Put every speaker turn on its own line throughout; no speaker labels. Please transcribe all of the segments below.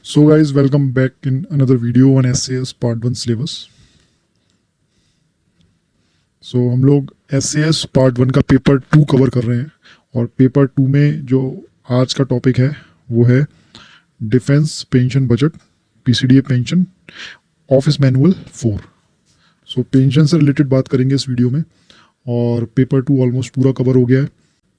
So guys, welcome back in another video on SAS Part 1 syllabus. So हम लोग SAS Part 1 का paper 2 cover कर रहे हैं और पेपर 2 में जो आज का टॉपिक है वो है defence pension budget, PCDA pension, office manual 4. सो पेंशन से रिलेटेड बात करेंगे इस वीडियो में और पेपर 2 ऑलमोस्ट पूरा कवर हो गया है.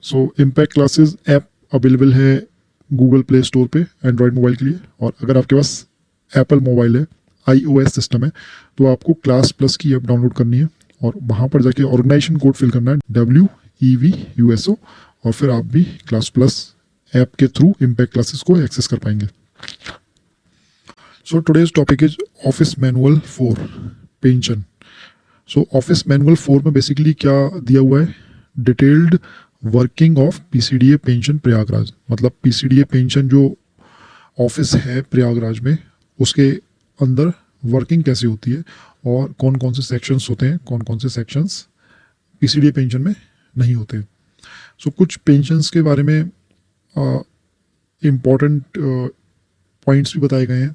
सो इम्पैक्ट क्लासेस ऐप अवेलेबल है गूगल प्ले स्टोर पे एंड्रॉयड मोबाइल के लिए, और अगर आपके पास एप्पल मोबाइल है, iOS सिस्टम है, तो आपको क्लास प्लस की ऐप डाउनलोड करनी है और वहाँ पर जाके ऑर्गेनाइजेशन कोड फिल करना है WEVUSO, और फिर आप भी क्लास प्लस ऐप के थ्रू इम्पैक्ट क्लासेस को एक्सेस कर पाएंगे. So today's topic is office manual 4 pension. So office manual 4 में बेसिकली क्या दिया हुआ है, detailed working of PCDA pension Prayagraj. मतलब पीसीडीए पेंशन जो ऑफिस है प्रयागराज में, उसके अंदर वर्किंग कैसे होती है और कौन कौन से सेक्शंस होते हैं, कौन कौन से सेक्शंस पीसीडीए पेंशन में नहीं होते. सो कुछ पेंशंस के बारे में इम्पॉर्टेंट पॉइंट्स भी बताए गए हैं,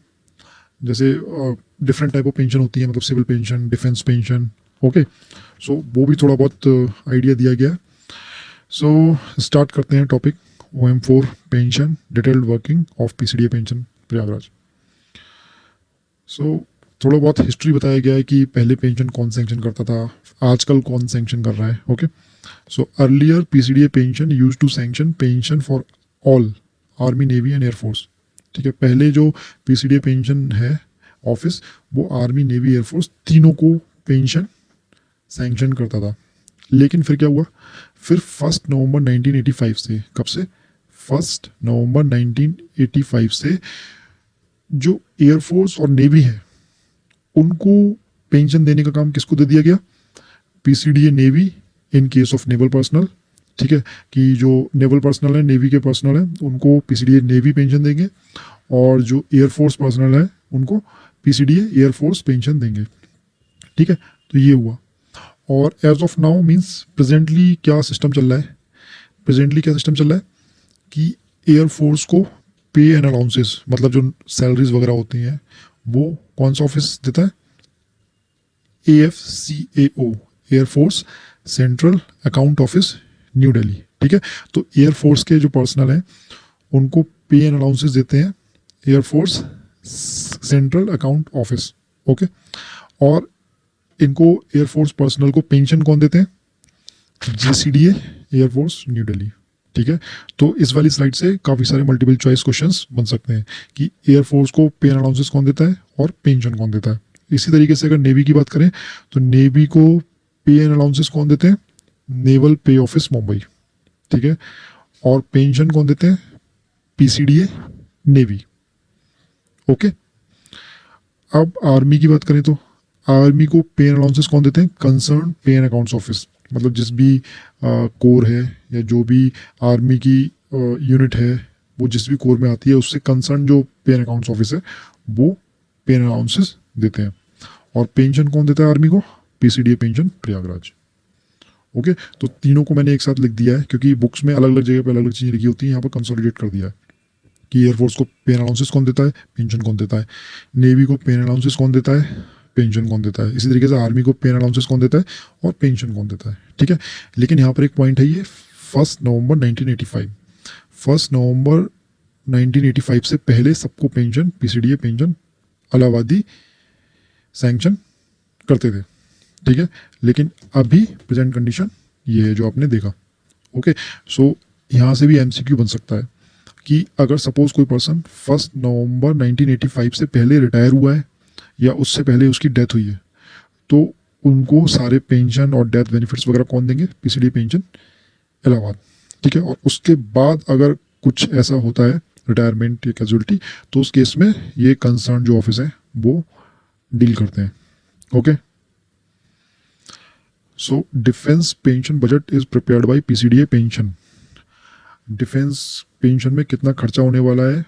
जैसे डिफरेंट टाइप ऑफ पेंशन होती है, मतलब civil pension, defence pension. Okay, so वो भी थोड़ा बहुत आइडिया दिया गया है. सो स्टार्ट करते हैं topic OM4 pension, detailed working of PCDA pension Prayagraj. So थोड़ा बहुत हिस्ट्री बताया गया है कि पहले पेंशन कौन सैंक्शन करता था, आजकल कौन सैंक्शन कर रहा है. Okay, so earlier PCDA pension used to sanction pension for all army, navy and air force. ठीक है, पहले जो पीसीडीए पेंशन है ऑफिस, वो आर्मी, नेवी, एयरफोर्स तीनों को पेंशन सैंक्शन करता था. लेकिन फिर क्या हुआ, फिर 1 नवंबर 1985 से, कब से, 1 नवंबर 1985 से जो एयरफोर्स और नेवी है उनको पेंशन देने का काम किसको दे दिया गया, PCDA navy in case of naval personal. ठीक है, कि जो नेवल पर्सनल है, नेवी के पर्सनल है, उनको पीसीडीए नेवी पेंशन देंगे, और जो एयरफोर्स पर्सनल है उनको पीसीडीए एयरफोर्स पेंशन देंगे. ठीक है, तो ये हुआ. और as of now means presently क्या सिस्टम चल रहा है, प्रेजेंटली क्या सिस्टम चल रहा है कि एयरफोर्स को पे एंड अलाउंसेस, मतलब जो सैलरीज वगैरह होती हैं, वो कौन सा ऑफिस देता है, AFCAO, air force central account office, new Delhi. ठीक है, तो एयरफोर्स के जो पर्सनल हैं उनको पे एंड अलाउंसेस देते हैं air force central account office. Okay, और इनको एयरफोर्स पर्सनल को पेंशन कौन देते हैं, JCDA एयरफोर्स न्यू दिल्ली. ठीक है, तो इस वाली स्लाइड से काफ़ी सारे मल्टीपल चॉइस क्वेश्चंस बन सकते हैं कि एयरफोर्स को पे एंड अलाउंसेस कौन देता है और पेंशन कौन देता है. इसी तरीके से अगर नेवी की बात करें तो नेवी को पे एंड अलाउंसेस कौन देते हैं, नेवल पे ऑफिस मुंबई. ठीक है, और पेंशन कौन देते हैं, पीसीडीए नेवी. ओके, अब आर्मी की बात करें तो आर्मी को पे एंड अलाउंसेस कौन देते हैं, कंसर्न पे एंड अकाउंट्स ऑफिस. मतलब जिस भी कोर है या जो भी आर्मी की यूनिट है, वो जिस भी कोर में आती है, उससे कंसर्न जो पे एंड अकाउंट्स ऑफिस है वो पे एंड अलाउंसेस देते हैं. और पेंशन कौन देता है आर्मी को, पीसीडीए पेंशन प्रयागराज. ओके, तो तीनों को मैंने एक साथ लिख दिया है क्योंकि बुक्स में अलग अलग जगह पे अलग अलग चीज़ें लिखी होती हैं, यहाँ पर कंसोलिडेट कर दिया है कि एयरफोर्स को पे एंड अलाउंसेस कौन देता है, पेंशन कौन देता है, नेवी को पे एंड अलाउंसेस कौन देता है, पेंशन कौन देता है, इसी तरीके से आर्मी को पे एंड अलाउंसेस कौन देता है और पेंशन कौन देता है. ठीक है, लेकिन यहाँ पर एक पॉइंट है, ये 1 नवंबर 1985, 1 नवंबर 1985 से पहले सबको pension, PCDA pension Allahabadi sanction करते थे. ठीक है, लेकिन अभी प्रेजेंट कंडीशन ये है जो आपने देखा. ओके, सो यहाँ से भी MCQ बन सकता है कि अगर सपोज कोई पर्सन 1 नवंबर 1985 से पहले रिटायर हुआ है या उससे पहले उसकी डेथ हुई है, तो उनको सारे पेंशन और डेथ बेनिफिट्स वगैरह कौन देंगे, पीसीडीए पेंशन इलाहाबाद. ठीक है, और उसके बाद अगर कुछ ऐसा होता है, रिटायरमेंट या कैजुअलिटी, तो उस केस में ये कंसर्न जो ऑफिस है वो डील करते हैं. Okay, so defence pension budget is prepared by PCDA pension. Defence pension में कितना खर्चा होने वाला है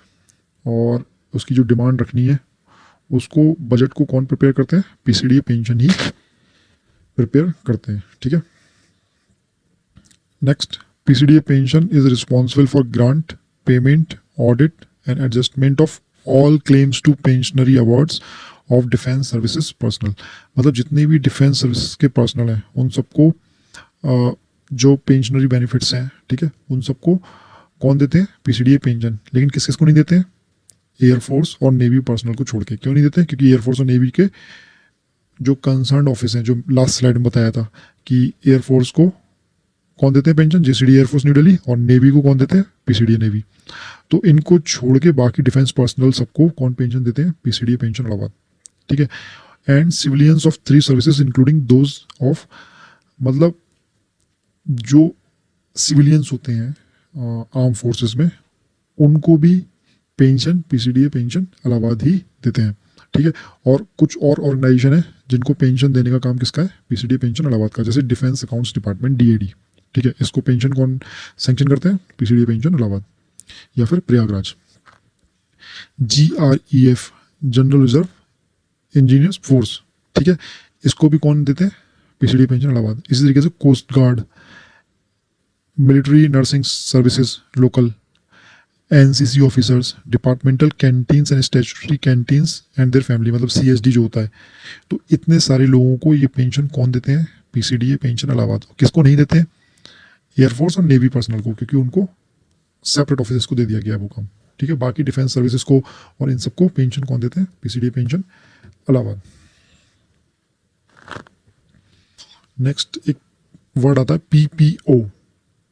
और उसकी जो डिमांड रखनी है, उसको बजट को कौन प्रिपेयर करते हैं, पीसीडीए पेंशन ही प्रिपेयर करते हैं. ठीक है, next, PCDA pension is responsible for grant, payment, audit and adjustment of all claims to pensionary awards of defence services personal, मतलब जितने भी डिफेंस सर्विस के पर्सनल हैं उन सबको जो पेंशनरी बेनिफिट्स हैं, ठीक है, उन सबको कौन देते हैं? PCDA pension. लेकिन किस किस को नहीं देते हैं? एयरफोर्स और नेवी पर्सनल को छोड़ के। क्यों नहीं देते? क्योंकि एयरफोर्स और नेवी के जो कंसर्न ऑफिस हैं, जो लास्ट स्लाइड में बताया था कि एयरफोर्स को कौन देते हैं पेंशन? जेसीडी air force new Delhi. और नेवी को कौन देते हैं? PCDA navy. तो इनको छोड़ के बाकी डिफेंस पर्सनल सबको कौन पेंशन देते हैं? पीसीडीए पेंशन इलाहाबाद, ठीक है। And civilians of 3 services including those of, मतलब जो सिविलियंस होते हैं आर्म फोर्सेस में, उनको भी पेंशन पीसीडीए पेंशन इलाहाबाद ही देते हैं, ठीक है। और कुछ और ऑर्गेनाइजेशन है जिनको पेंशन देने का काम किसका है? पीसीडीए पेंशन इलाहाबाद का, जैसे डिफेंस अकाउंट्स डिपार्टमेंट डीएडी, ठीक है। इसको पेंशन कौन सैंक्शन करते हैं? PCDA pension Allahabad. या फिर Prayagraj. GREF general reserve engineers force, ठीक है, इसको भी कौन देते हैं? PCDA pension Allahabad. इसी तरीके से coast guard, military nursing services local, NCC officers, departmental canteens and statutory canteens and their family, मतलब सीएसडी जो होता है। तो इतने सारे लोगों को ये पेंशन कौन देते हैं? PCDA pension Allahabad. किसको नहीं देते हैं? एयरफोर्स और नेवी पर्सनल को, क्योंकि उनको सेपरेट ऑफिस को दे दिया गया है वो काम, ठीक है। बाकी डिफेंस सर्विसेज को और इन सबको पेंशन कौन देते हैं? PCDA pension Allahabad. नेक्स्ट एक वर्ड आता है पीपीओ,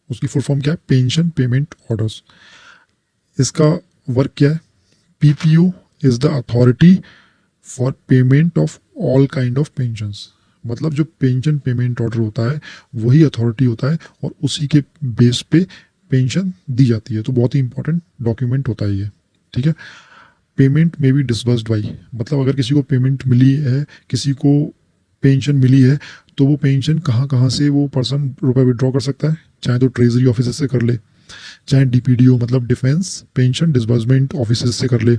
उसकी फुल फॉर्म क्या है? Pension payment orders. इसका वर्क क्या है? PPO is the authority for payment of all kind of pensions, मतलब जो पेंशन पेमेंट ऑर्डर होता है वही अथॉरिटी होता है और उसी के बेस पे पेंशन दी जाती है। तो बहुत ही इंपॉर्टेंट डॉक्यूमेंट होता है ये, ठीक है। पेमेंट में भी डिसबर्स्ड बाई, मतलब अगर किसी को पेमेंट मिली है, किसी को पेंशन मिली है, तो वो पेंशन कहाँ कहाँ से वो पर्सन रुपए विड्रॉ कर सकता है? चाहे तो ट्रेजरी ऑफिस से कर ले, चाहे डीपीडीओ मतलब डिफेंस पेंशन डिसबर्समेंट ऑफिस से कर ले,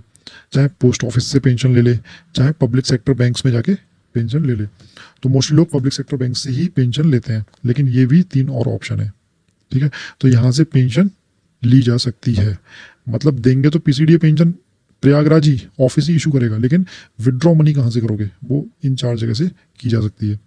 चाहे पोस्ट ऑफिस से पेंशन ले ले, चाहे पब्लिक सेक्टर बैंक्स में जाके पेंशन ले ले। तो मोस्टली लोग पब्लिक सेक्टर बैंक से ही पेंशन लेते हैं, लेकिन ये भी 3 और ऑप्शन है, ठीक है। तो यहाँ से पेंशन ली जा सकती है, मतलब देंगे तो पीसीडीए पेंशन प्रयागराज ही ऑफिस ही इशू करेगा, लेकिन विड्रॉ मनी कहाँ से करोगे? वो इन 4 जगह से की जा सकती है।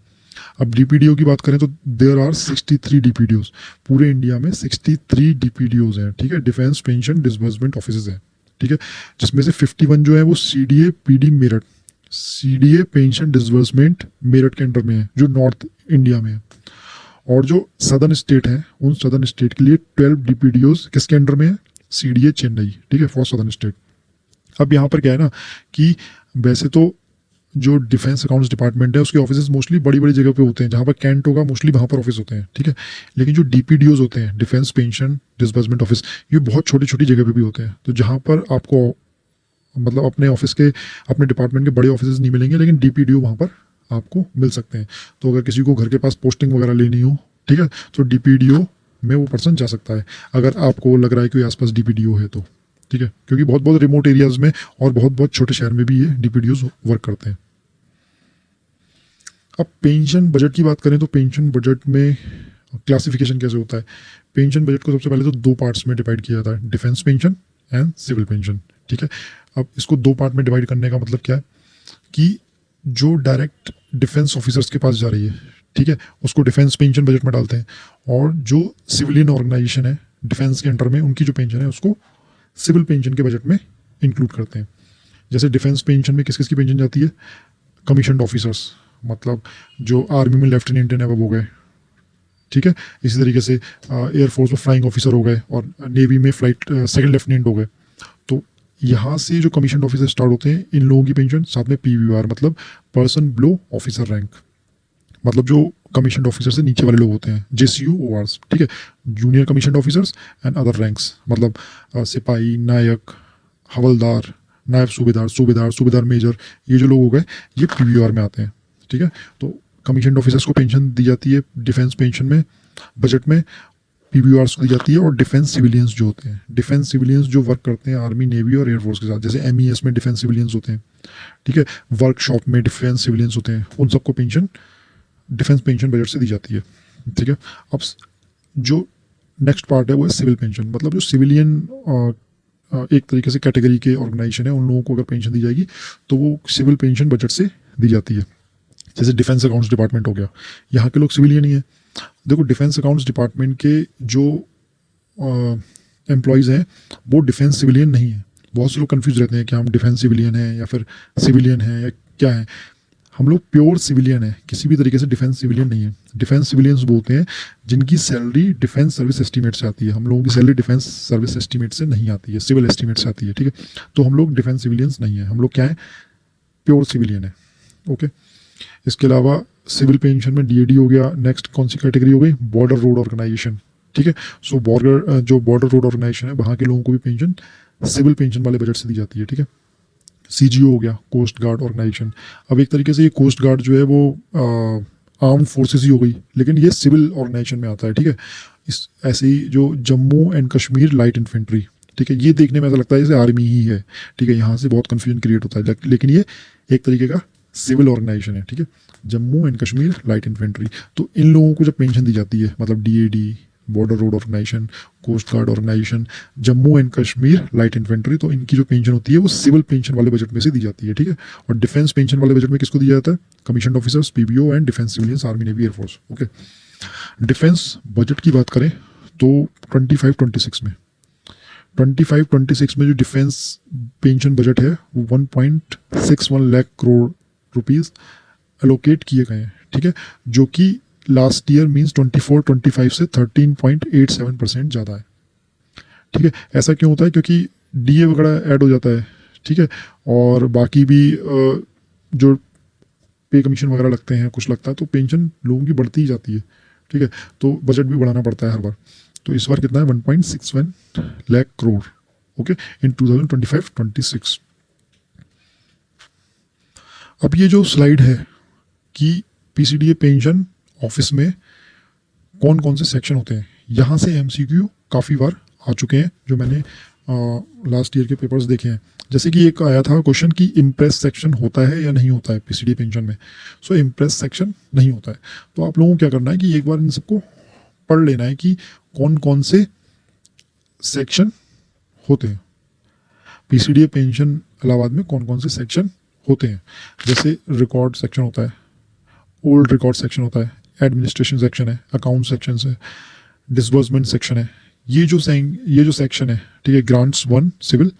अब डीपीडीओ की बात करें तो देयर आर 63 डीपीडीओज, पूरे इंडिया में 63 डीपीडीओज हैं, ठीक है। डिफेंस पेंशन डिसबर्समेंट ऑफिस हैं, ठीक है, जिसमें से 51 जो है वो CDA PD Meerut, CDA pension disbursement Meerut के अंडर में है, जो नॉर्थ इंडिया में है। और जो सदर्न स्टेट है, उन सदर्न स्टेट के लिए 12 डीपीडीओज किसके अंडर में है? सीडीए चेन्नई, ठीक है, फॉर सदर्न स्टेट। अब यहाँ पर क्या है ना कि वैसे तो जो डिफेंस अकाउंट्स डिपार्टमेंट है उसके ऑफिस मोस्टली बड़ी बड़ी जगह पे होते हैं, जहाँ पर कैंट होगा मोस्टली वहाँ पर ऑफिस होते हैं, ठीक है। लेकिन जो डीपीडीओज होते हैं, डिफेंस पेंशन डिसबर्समेंट ऑफिस, ये बहुत छोटी छोटी जगह पे भी होते हैं। तो जहाँ पर आपको मतलब अपने ऑफिस के, अपने डिपार्टमेंट के बड़े ऑफिस नहीं मिलेंगे, लेकिन डीपीडीओ वहाँ पर आपको मिल सकते हैं। तो अगर किसी को घर के पास पोस्टिंग वगैरह लेनी हो, ठीक है, तो डीपीडीओ में वो पर्सन जा सकता है, अगर आपको लग रहा है कि आसपास डीपीडीओ है तो, ठीक है। क्योंकि बहुत बहुत रिमोट एरियाज में और बहुत बहुत छोटे शहर में भी ये डीपीडीओ वर्क करते हैं। अब पेंशन बजट की बात करें तो पेंशन बजट में क्लासिफिकेशन कैसे होता है? पेंशन बजट को सबसे पहले तो 2 पार्ट्स में डिवाइड किया जाता है, defence pension and civil pension, ठीक है। अब इसको 2 पार्ट में डिवाइड करने का मतलब क्या है कि जो डायरेक्ट डिफेंस ऑफिसर्स के पास जा रही है, ठीक है, उसको डिफेंस पेंशन बजट में डालते हैं, और जो सिविलियन ऑर्गेनाइजेशन है डिफेंस के अंडर में, उनकी जो पेंशन है उसको सिविल पेंशन के बजट में इंक्लूड करते हैं। जैसे डिफेंस पेंशन में किस किस की पेंशन जाती है? कमीशन्ड ऑफिसर्स, मतलब जो आर्मी में लेफ्टिनेंट एंड अबव हो गए, ठीक है। इसी तरीके से एयरफोर्स में फ्लाइंग ऑफिसर हो गए, और नेवी में फ्लाइट सेकंड लेफ्टिनेंट हो गए। तो यहाँ से जो कमीशन ऑफिसर स्टार्ट होते हैं, इन लोगों की पेंशन, साथ में पीवीआर मतलब पर्सन बिलो ऑफिसर रैंक, मतलब जो कमीशन ऑफिसर से नीचे वाले लोग होते हैं, JCOORs, ठीक है, junior commission officers and other ranks, मतलब सिपाही, नायक, हवलदार, नायब सूबेदार, सूबेदार, सूबेदार मेजर, ये जो लोग हो गए ये पीवीआर में आते हैं, ठीक है। तो कमीशन ऑफिसर्स को पेंशन दी जाती है डिफेंस पेंशन में बजट में, पीवीआर्स को दी जाती है। और डिफेंस सिविलियंस जो होते हैं, डिफेंस सिविलियंस जो वर्क करते हैं आर्मी, नेवी और एयरफोर्स के साथ, जैसे MES में डिफेंस सिविलियंस होते हैं, ठीक है, वर्कशॉप में डिफेंस सिविलियंस होते हैं, उन सबको पेंशन डिफेंस पेंशन बजट से दी जाती है, ठीक है। अब जो नेक्स्ट पार्ट है वो है सिविल पेंशन, मतलब जो सिविलियन एक तरीके से कैटेगरी के ऑर्गेनाइजेशन है, उन लोगों को अगर पेंशन दी जाएगी तो वो सिविल पेंशन बजट से दी जाती है। जैसे डिफेंस अकाउंट्स डिपार्टमेंट हो गया, यहाँ के लोग सिविलियन ही है। देखो डिफेंस अकाउंट्स डिपार्टमेंट के जो एम्प्लॉयज़ हैं वो डिफेंस सिविलियन नहीं है। बहुत से लोग कंफ्यूज रहते हैं कि हम डिफेंस सिविलियन हैं या फिर सिविलियन हैं या क्या है। हम लोग प्योर सिविलियन है, किसी भी तरीके से डिफेंस सिविलियन नहीं है। डिफेंस सिविलियंस बोलते हैं जिनकी सैलरी डिफेंस सर्विस एस्टीमेट से आती है। हम लोगों की सैलरी डिफेंस सर्विस एस्टीमेट से नहीं आती है, सिविल एस्टीमेट से आती है, ठीक है। तो हम लोग डिफेंस सिविलियंस नहीं है, हम लोग क्या है, प्योर सिविलियन है। ओके, इसके अलावा सिविल पेंशन में डीएडी हो गया। नेक्स्ट कौन सी कैटेगरी हो गई, बॉर्डर रोड ऑर्गेनाइजेशन, ठीक है। सो जो बॉर्डर रोड ऑर्गेनाइजेशन है वहाँ के लोगों को भी पेंशन सिविल पेंशन वाले बजट से दी जाती है, ठीक है। सीजीओ हो गया, कोस्ट गार्ड ऑर्गेनाइजेशन। अब एक तरीके से ये कोस्ट गार्ड जो है वो आर्म फोर्सेस ही हो गई, लेकिन ये सिविल ऑर्गेनाइजेशन में आता है, ठीक है। इस ऐसे ही जो Jammu and Kashmir light infantry, ठीक है, ये देखने में ऐसा लगता है जैसे आर्मी ही है, ठीक है। यहाँ से बहुत कन्फ्यूजन क्रिएट होता है, लेकिन ये एक तरीके का सिविल ऑर्गेनाइजेशन है, ठीक है। Jammu and Kashmir light infantry, तो इन लोगों को जब पेंशन दी जाती है, मतलब DAD, border road organisation, coast guard organisation, Jammu and Kashmir light infantry, तो इनकी जो पेंशन होती है वो सिविल पेंशन वाले बजट में से दी जाती है, ठीक है। और डिफेंस पेंशन वाले बजट में किसको दिया जाता है, commission officers, PBO and defence civilians, army, navy, air force. Okay, defence budget की बात करें तो 25-26 में 25-26 में जो डिफेंस पेंशन बजट है वो 1.61 लाख करोड़ रुपीस एलोकेट किए गए हैं, ठीक है, जो कि लास्ट ईयर मींस 24-25 से 13.87% ज़्यादा है, ठीक है। ऐसा क्यों होता है, क्योंकि डीए वगैरह ऐड हो जाता है, ठीक है, और बाकी भी जो पे कमीशन वगैरह लगते हैं, कुछ लगता है, तो पेंशन लोगों की बढ़ती ही जाती है, ठीक है। तो बजट भी बढ़ाना पड़ता है हर बार। तो इस बार कितना है, 1.61 लाख करोड़, ओके, इन 2025-26। अब ये जो स्लाइड है कि पीसीडीए पेंशन ऑफिस में कौन कौन से सेक्शन होते हैं, यहाँ से एमसीक्यू काफ़ी बार आ चुके हैं जो मैंने लास्ट ईयर के पेपर्स देखे हैं। जैसे कि एक आया था क्वेश्चन कि इम्प्रेस सेक्शन होता है या नहीं होता है पीसीडीए पेंशन में। सो इम्प्रेस सेक्शन नहीं होता है। तो आप लोगों को क्या करना है कि एक बार इन सबको पढ़ लेना है कि कौन कौन से सेक्शन होते हैं पीसीडीए पेंशन इलाहाबाद में, कौन कौन से सेक्शन होते हैं। जैसे रिकॉर्ड सेक्शन होता है, ओल्ड रिकॉर्ड सेक्शन होता है, एडमिनिस्ट्रेशन सेक्शन है, अकाउंट सेक्शन है, डिसबर्समेंट सेक्शन है। ये जो सेक्शन है, ठीक है, grants 1 civil,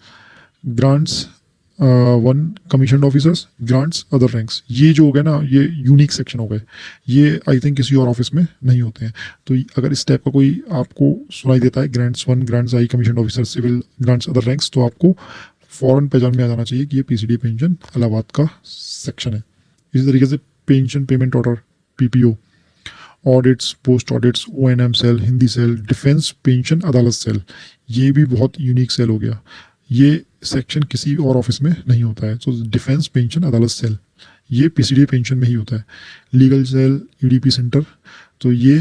grants 1 commission officers, grants other ranks, ये जो हो गए ना, ये यूनिक सेक्शन हो गए। ये आई थिंक किसी और ऑफिस में नहीं होते हैं। तो अगर इस टाइप का कोई आपको सुनाई देता है, grants 1, grants I, commission officer, civil, grants other ranks, तो आपको फ़ौरन पहचान में आ जाना चाहिए कि ये पीसीडी पेंशन इलाहाबाद का सेक्शन है। इसी तरीके से pension payment order, PPO, audits, post audits, ONM cell, Hindi cell, defence pension Adalat cell, ये भी बहुत यूनिक सेल हो गया। ये सेक्शन किसी और ऑफिस में नहीं होता है। तो डिफेंस पेंशन अदालत सेल ये पीसीडी पेंशन में ही होता है। लीगल सेल, ईडीपी सेंटर, तो ये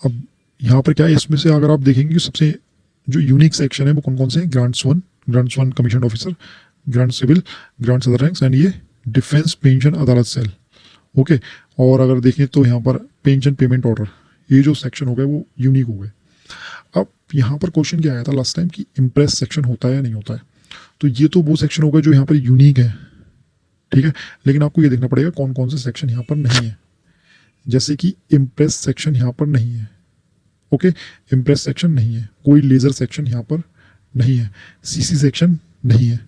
अब यहाँ पर क्या है, इसमें से अगर आप देखेंगे कि सबसे जो यूनिक सेक्शन है वो कौन कौन से हैं, grants 1 commission officer, grant civil, grants other ranks and ये defence pension Adalat cell, okay. और अगर देखें तो यहाँ पर पेंशन पेमेंट ऑर्डर, ये जो सेक्शन हो गए वो यूनिक हो गए। अब यहाँ पर क्वेश्चन क्या आया था लास्ट टाइम कि इम्प्रेस सेक्शन होता है या नहीं होता है। तो ये तो वो सेक्शन हो गए जो यहाँ पर यूनिक है, ठीक है, लेकिन आपको ये देखना पड़ेगा कौन कौन से सेक्शन यहाँ पर नहीं है। जैसे कि इम्प्रेस सेक्शन यहाँ पर नहीं है, ओके, इम्प्रेस सेक्शन नहीं है, कोई लेज़र सेक्शन यहाँ पर नहीं है, सीसी सेक्शन नहीं है,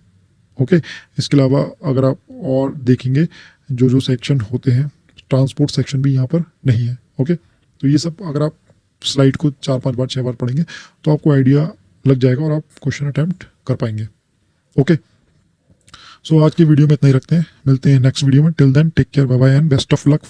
ओके। इसके अलावा अगर आप और देखेंगे जो सेक्शन होते हैं, ट्रांसपोर्ट सेक्शन भी यहाँ पर नहीं है, ओके। तो ये सब अगर आप स्लाइड को 4-5 बार 6 बार पढ़ेंगे तो आपको आइडिया लग जाएगा और आप क्वेश्चन अटैम्प्ट कर पाएंगे, ओके। सो आज की वीडियो में इतना ही रखते हैं, मिलते हैं नेक्स्ट वीडियो में। Till then take care, bye bye and best of luck.